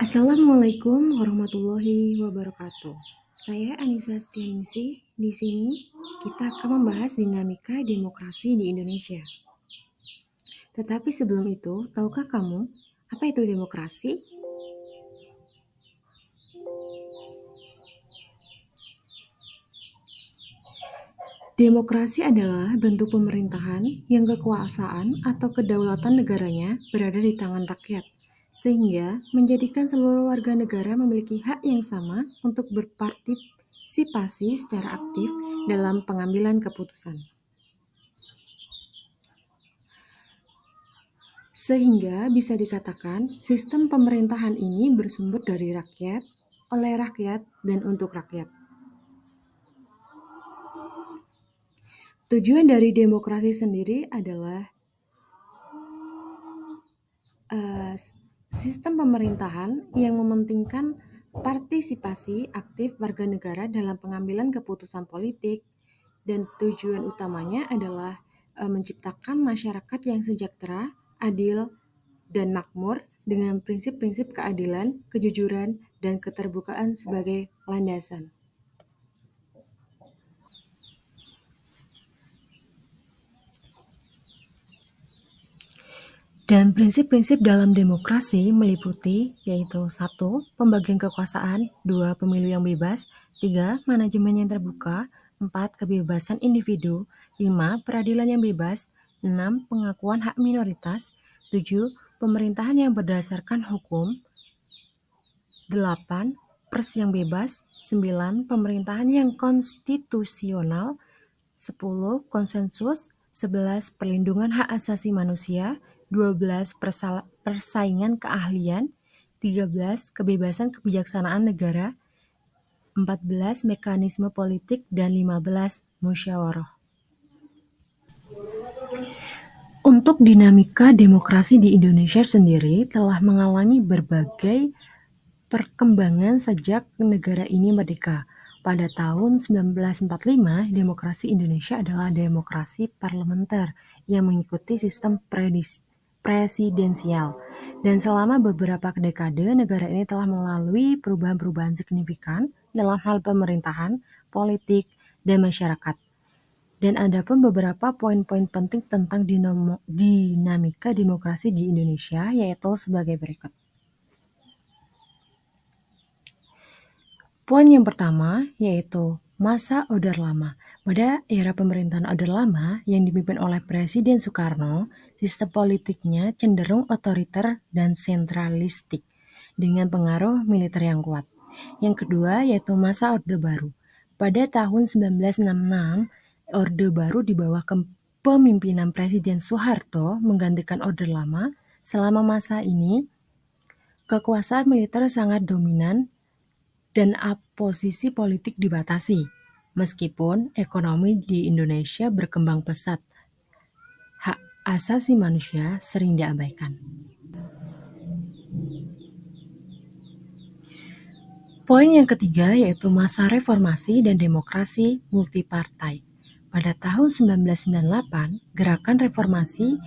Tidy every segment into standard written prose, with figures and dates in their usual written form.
Assalamualaikum warahmatullahi wabarakatuh. Saya Anissa Setianingsih. Di sini kita akan membahas dinamika demokrasi di Indonesia. Tetapi sebelum itu, tahukah kamu apa itu demokrasi? Demokrasi adalah bentuk pemerintahan yang kekuasaan atau kedaulatan negaranya berada di tangan rakyat, sehingga menjadikan seluruh warga negara memiliki hak yang sama untuk berpartisipasi secara aktif dalam pengambilan keputusan. Sehingga bisa dikatakan sistem pemerintahan ini bersumber dari rakyat, oleh rakyat, dan untuk rakyat. Tujuan dari demokrasi sendiri adalah sistem pemerintahan yang mementingkan partisipasi aktif warga negara dalam pengambilan keputusan politik, dan tujuan utamanya adalah menciptakan masyarakat yang sejahtera, adil, dan makmur dengan prinsip-prinsip keadilan, kejujuran, dan keterbukaan sebagai landasan. Dan prinsip-prinsip dalam demokrasi meliputi yaitu 1. Pembagian kekuasaan, 2. Pemilu yang bebas, 3. Manajemen yang terbuka, 4. Kebebasan individu, 5. Peradilan yang bebas, 6. Pengakuan hak minoritas, 7. Pemerintahan yang berdasarkan hukum, 8. Pers yang bebas, 9. Pemerintahan yang konstitusional, 10. Konsensus, 11. Perlindungan hak asasi manusia, 12. Persaingan keahlian, 13. Kebebasan kebijaksanaan negara, 14. Mekanisme politik, dan 15. Musyawarah. Untuk dinamika demokrasi di Indonesia sendiri telah mengalami berbagai perkembangan sejak negara ini merdeka. Pada tahun 1945, demokrasi Indonesia adalah demokrasi parlementer yang mengikuti sistem presidensial. Dan selama beberapa dekade, negara ini telah melalui perubahan-perubahan signifikan dalam hal pemerintahan, politik, dan masyarakat. Dan ada pun beberapa poin-poin penting tentang dinamika demokrasi di Indonesia, yaitu sebagai berikut. Poin yang pertama yaitu masa Orde Lama. Pada era pemerintahan Orde Lama yang dipimpin oleh Presiden Soekarno, sistem politiknya cenderung otoriter dan sentralistik dengan pengaruh militer yang kuat. Yang kedua yaitu masa Orde Baru. Pada tahun 1966, Orde Baru di bawah kepemimpinan Presiden Soeharto menggantikan Orde Lama. Selama masa ini, kekuasaan militer sangat dominan dan posisi politik dibatasi. Meskipun ekonomi di Indonesia berkembang pesat, hak asasi manusia sering diabaikan. Poin yang ketiga yaitu masa reformasi dan demokrasi multipartai. Pada tahun 1998, gerakan reformasi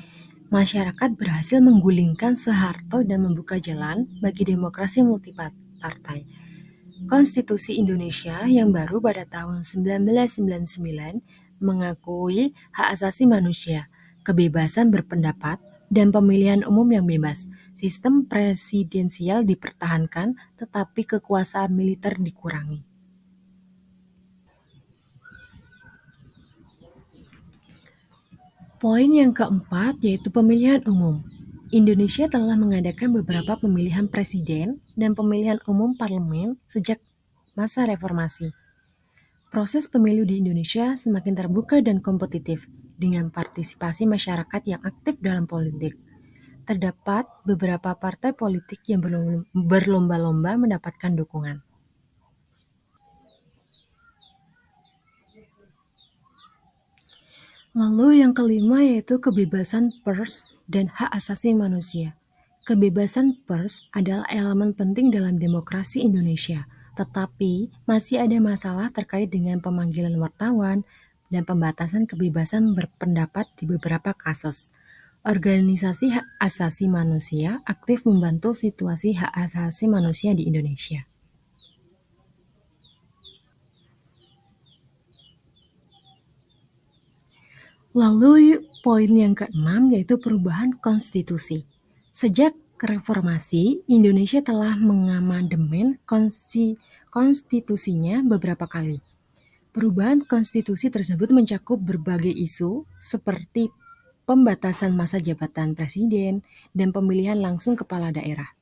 masyarakat berhasil menggulingkan Soeharto dan membuka jalan bagi demokrasi multipartai. Konstitusi Indonesia yang baru pada tahun 1999 mengakui hak asasi manusia, kebebasan berpendapat, dan pemilihan umum yang bebas. Sistem presidensial dipertahankan, tetapi kekuasaan militer dikurangi. Poin yang keempat yaitu pemilihan umum. Indonesia telah mengadakan beberapa pemilihan presiden dan pemilihan umum parlemen sejak masa reformasi. Proses pemilu di Indonesia semakin terbuka dan kompetitif dengan partisipasi masyarakat yang aktif dalam politik. Terdapat beberapa partai politik yang berlomba-lomba mendapatkan dukungan. Lalu yang kelima yaitu kebebasan pers dan hak asasi manusia. Kebebasan pers adalah elemen penting dalam demokrasi Indonesia, tetapi masih ada masalah terkait dengan pemanggilan wartawan dan pembatasan kebebasan berpendapat di beberapa kasus. Organisasi hak asasi manusia aktif membantu situasi hak asasi manusia di Indonesia. Lalu poin yang keenam yaitu perubahan konstitusi. Sejak reformasi, Indonesia telah mengamandemen konstitusinya beberapa kali. Perubahan konstitusi tersebut mencakup berbagai isu seperti pembatasan masa jabatan presiden dan pemilihan langsung kepala daerah.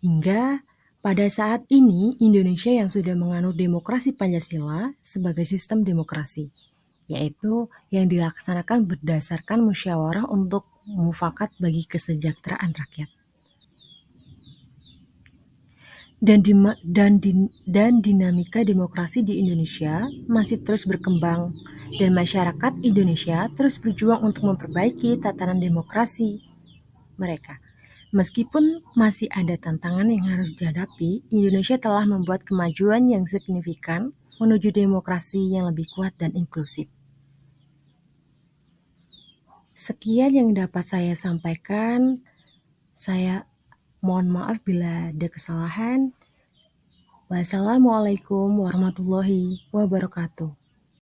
Hingga pada saat ini Indonesia yang sudah menganut demokrasi Pancasila sebagai sistem demokrasi, yaitu yang dilaksanakan berdasarkan musyawarah untuk mufakat bagi kesejahteraan rakyat. Dan dinamika demokrasi di Indonesia masih terus berkembang dan masyarakat Indonesia terus berjuang untuk memperbaiki tatanan demokrasi mereka. Meskipun masih ada tantangan yang harus dihadapi, Indonesia telah membuat kemajuan yang signifikan menuju demokrasi yang lebih kuat dan inklusif. Sekian yang dapat saya sampaikan. Saya mohon maaf bila ada kesalahan. Wassalamualaikum warahmatullahi wabarakatuh.